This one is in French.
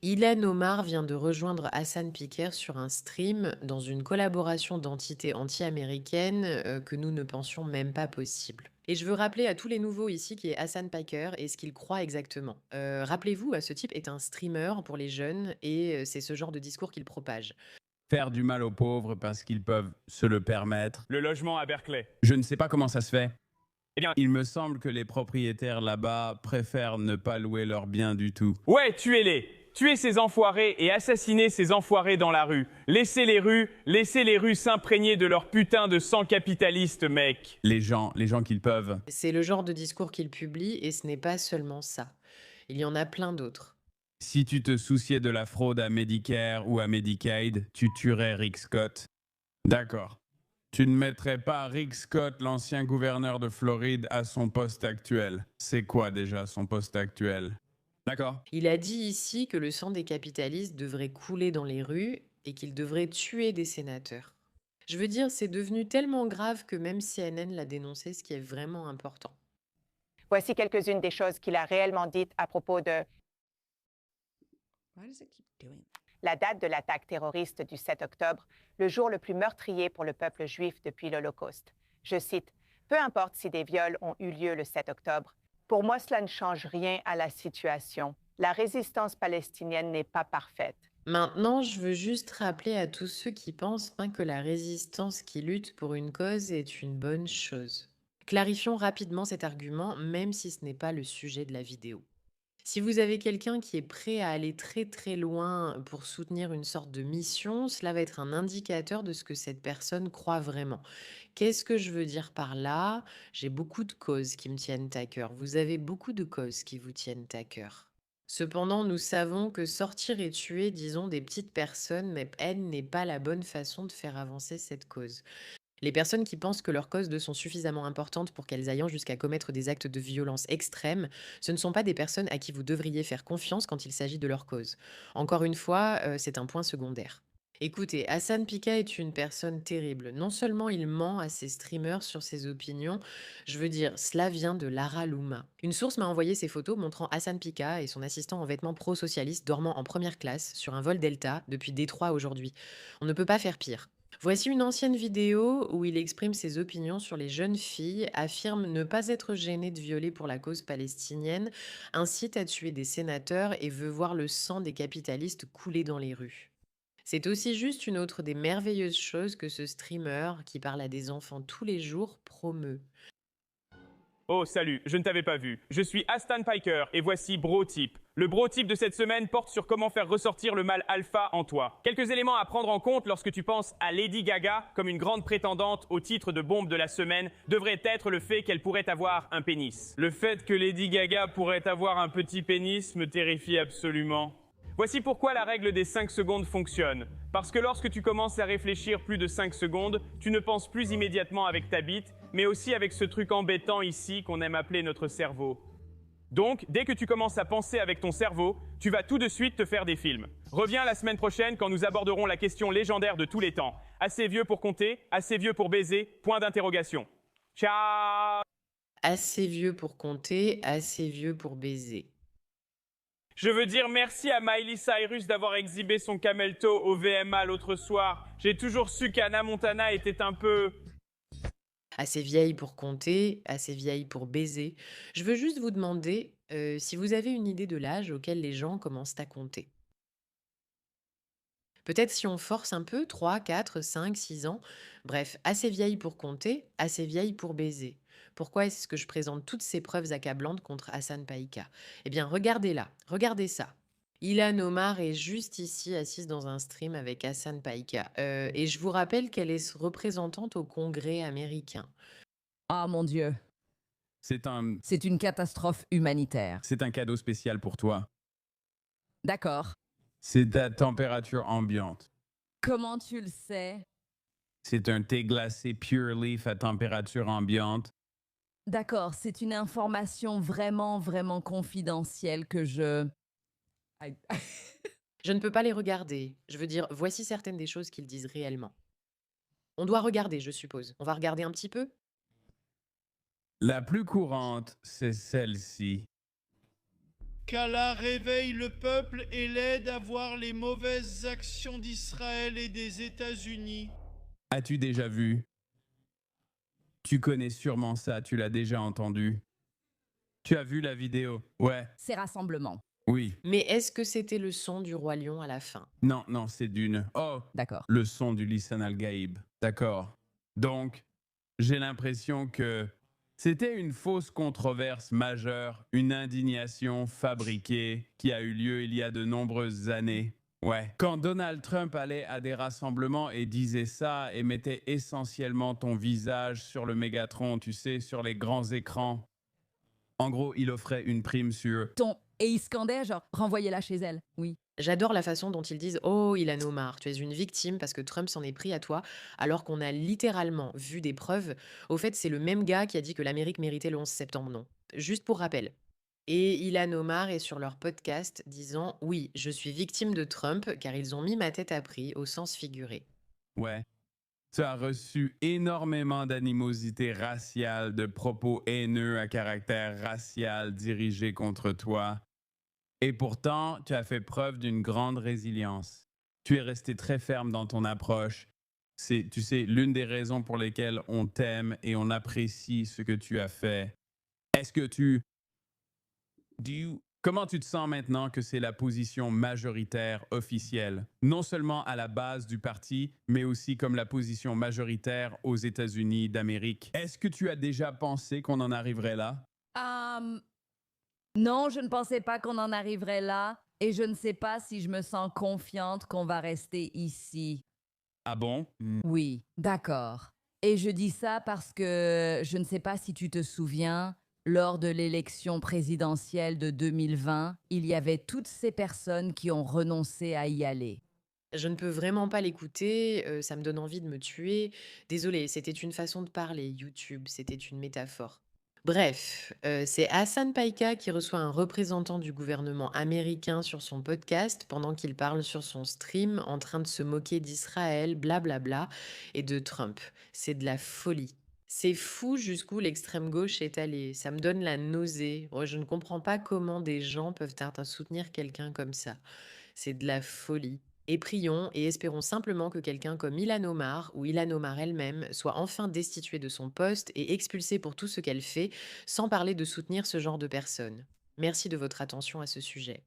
Ilan Omar vient de rejoindre Hassan Piker sur un stream dans une collaboration d'entités anti-américaines que nous ne pensions même pas possible. Et je veux rappeler à tous les nouveaux ici qui est Hassan Piker et ce qu'il croit exactement. Rappelez-vous, ce type est un streamer pour les jeunes et c'est ce genre de discours qu'il propage. Faire du mal aux pauvres parce qu'ils peuvent se le permettre. Le logement à Berkeley. Je ne sais pas comment ça se fait. Eh bien, Il me semble que les propriétaires là-bas préfèrent ne pas louer leurs biens du tout. ouais, tuez-les. Tuez ces enfoirés et assassinez ces enfoirés dans la rue. Laissez les rues s'imprégner de leur putain de sang capitaliste, mec. Les gens qu'ils peuvent. C'est le genre de discours qu'il publie et ce n'est pas seulement ça. Il y en a plein d'autres. Si tu te souciais de la fraude à Medicare ou à Medicaid, tu tuerais Rick Scott. D'accord. Tu ne mettrais pas Rick Scott, l'ancien gouverneur de Floride, à son poste actuel. C'est quoi déjà son poste actuel? D'accord. Il a dit ici que le sang des capitalistes devrait couler dans les rues et qu'il devrait tuer des sénateurs. Je veux dire, c'est devenu tellement grave que même CNN l'a dénoncé, ce qui est vraiment important. Voici quelques-unes des choses qu'il a réellement dites à propos de la date de l'attaque terroriste du 7 octobre, le jour le plus meurtrier pour le peuple juif depuis l'Holocauste. Je cite, « Peu importe si des viols ont eu lieu le 7 octobre, pour moi cela ne change rien à la situation. La résistance palestinienne n'est pas parfaite. » Maintenant, je veux juste rappeler à tous ceux qui pensent que la résistance qui lutte pour une cause est une bonne chose. Clarifions rapidement cet argument, même si ce n'est pas le sujet de la vidéo. Si vous avez quelqu'un qui est prêt à aller très très loin pour soutenir une sorte de mission, cela va être un indicateur de ce que cette personne croit vraiment. Qu'est-ce que je veux dire par là? J'ai beaucoup de causes qui me tiennent à cœur. Vous avez beaucoup de causes qui vous tiennent à cœur. Cependant, nous savons que sortir et tuer, disons, des petites personnes, mais elle n'est pas la bonne façon de faire avancer cette cause. Les personnes qui pensent que leurs causes ne sont suffisamment importantes pour qu'elles aillent jusqu'à commettre des actes de violence extrêmes, ce ne sont pas des personnes à qui vous devriez faire confiance quand il s'agit de leur cause. Encore une fois, c'est un point secondaire. Écoutez, Hassan Pika est une personne terrible. Non seulement il ment à ses streamers sur ses opinions, je veux dire, cela vient de Lara Luma. Une source m'a envoyé ces photos montrant Hassan Pika et son assistant en vêtements pro-socialistes dormant en première classe sur un vol Delta depuis Détroit aujourd'hui. On ne peut pas faire pire. Voici une ancienne vidéo où il exprime ses opinions sur les jeunes filles, affirme ne pas être gêné de violer pour la cause palestinienne, incite à tuer des sénateurs et veut voir le sang des capitalistes couler dans les rues. C'est aussi juste une autre des merveilleuses choses que ce streamer, qui parle à des enfants tous les jours, promeut. Oh, salut, je ne t'avais pas vu. Je suis Aston Piker et voici Bro-Tip. Le Bro-Tip de cette semaine porte sur comment faire ressortir le mâle alpha en toi. Quelques éléments à prendre en compte lorsque tu penses à Lady Gaga comme une grande prétendante au titre de bombe de la semaine devrait être le fait qu'elle pourrait avoir un pénis. Le fait que Lady Gaga pourrait avoir un petit pénis me terrifie absolument. Voici pourquoi la règle des 5 secondes fonctionne. Parce que lorsque tu commences à réfléchir plus de 5 secondes, tu ne penses plus immédiatement avec ta bite, mais aussi avec ce truc embêtant ici qu'on aime appeler notre cerveau. Donc, dès que tu commences à penser avec ton cerveau, tu vas tout de suite te faire des films. Reviens la semaine prochaine quand nous aborderons la question légendaire de tous les temps. Assez vieux pour compter, assez vieux pour baiser, point d'interrogation. Ciao! Assez vieux pour compter, assez vieux pour baiser. Je veux dire merci à Miley Cyrus d'avoir exhibé son camel toe au VMA l'autre soir. J'ai toujours su qu'Anna Montana était un peu... Assez vieille pour compter, assez vieille pour baiser. Je veux juste vous demander si vous avez une idée de l'âge auquel les gens commencent à compter. Peut-être si on force un peu, 3, 4, 5, 6 ans. Bref, assez vieille pour compter, assez vieille pour baiser. Pourquoi est-ce que je présente toutes ces preuves accablantes contre Hassan Païka? Eh bien, regardez là, regardez ça. Ilan Omar est juste ici, assise dans un stream avec Hassan Païka. Et je vous rappelle qu'elle est représentante au Congrès américain. Ah mon Dieu, C'est un c'est une catastrophe humanitaire. cadeau spécial pour toi. D'accord. C'est ta température ambiante. Comment tu le sais? C'est un thé glacé Pure Leaf à température ambiante. D'accord, c'est une information vraiment, vraiment confidentielle que je... Aïe. Je ne peux pas les regarder. Je veux dire, voici certaines des choses qu'ils disent réellement. On doit regarder, je suppose. On va regarder un petit peu? La plus courante, c'est celle-ci. qu'Allah réveille le peuple et l'aide à voir les mauvaises actions d'Israël et des États-Unis. As-tu déjà vu? Tu connais sûrement ça, tu l'as déjà entendu. Tu as vu la vidéo? Ouais, Ces rassemblements. oui. Mais est-ce que c'était le son du roi lion à la fin? Non, non, c'est d'une. Oh, D'accord. le son du Lisan al-Gaïb. D'accord. Donc, j'ai l'impression que c'était une fausse controverse majeure, une indignation fabriquée qui a eu lieu il y a de nombreuses années. Ouais. Quand Donald Trump allait à des rassemblements et disait ça et mettait essentiellement ton visage sur le Mégatron, tu sais, sur les grands écrans. En gros, il offrait une prime sur Et ils scandaient, genre, renvoyez-la chez elle. Oui. J'adore la façon dont ils disent: «Oh Ilhan Omar, tu es une victime parce que Trump s'en est pris à toi», alors qu'on a littéralement vu des preuves. Au fait, c'est le même gars qui a dit que l'Amérique méritait le 11 septembre, non? Juste pour rappel. Et Ilhan Omar est sur leur podcast disant: «Oui, je suis victime de Trump car ils ont mis ma tête à prix au sens figuré». Ouais. Tu as reçu énormément d'animosité raciale, de propos haineux à caractère racial dirigés contre toi. Et pourtant, tu as fait preuve d'une grande résilience. Tu es resté très ferme dans ton approche. C'est, tu sais, l'une des raisons pour lesquelles on t'aime et on apprécie ce que tu as fait. Est-ce que comment tu te sens maintenant que c'est la position majoritaire officielle, non seulement à la base du parti, mais aussi comme la position majoritaire aux États-Unis d'Amérique? Est-ce que tu as déjà pensé qu'on en arriverait là? Non, je ne pensais pas qu'on en arriverait là. Et je ne sais pas si je me sens confiante qu'on va rester ici. Ah bon? Oui, d'accord. Et je dis ça parce que je ne sais pas si tu te souviens, lors de l'élection présidentielle de 2020, il y avait toutes ces personnes qui ont renoncé à y aller. Je ne peux vraiment pas l'écouter, ça me donne envie de me tuer. Désolée, c'était une façon de parler, YouTube, c'était une métaphore. Bref, c'est Hassan Paika qui reçoit un représentant du gouvernement américain sur son podcast pendant qu'il parle sur son stream en train de se moquer d'Israël, blablabla, et de Trump. C'est de la folie. C'est fou jusqu'où l'extrême gauche est allée. Ça me donne la nausée. Moi, je ne comprends pas comment des gens peuvent soutenir quelqu'un comme ça. C'est de la folie. Et prions et espérons simplement que quelqu'un comme Ilhan Omar ou Ilhan Omar elle-même soit enfin destituée de son poste et expulsée pour tout ce qu'elle fait, sans parler de soutenir ce genre de personnes. Merci de votre attention à ce sujet.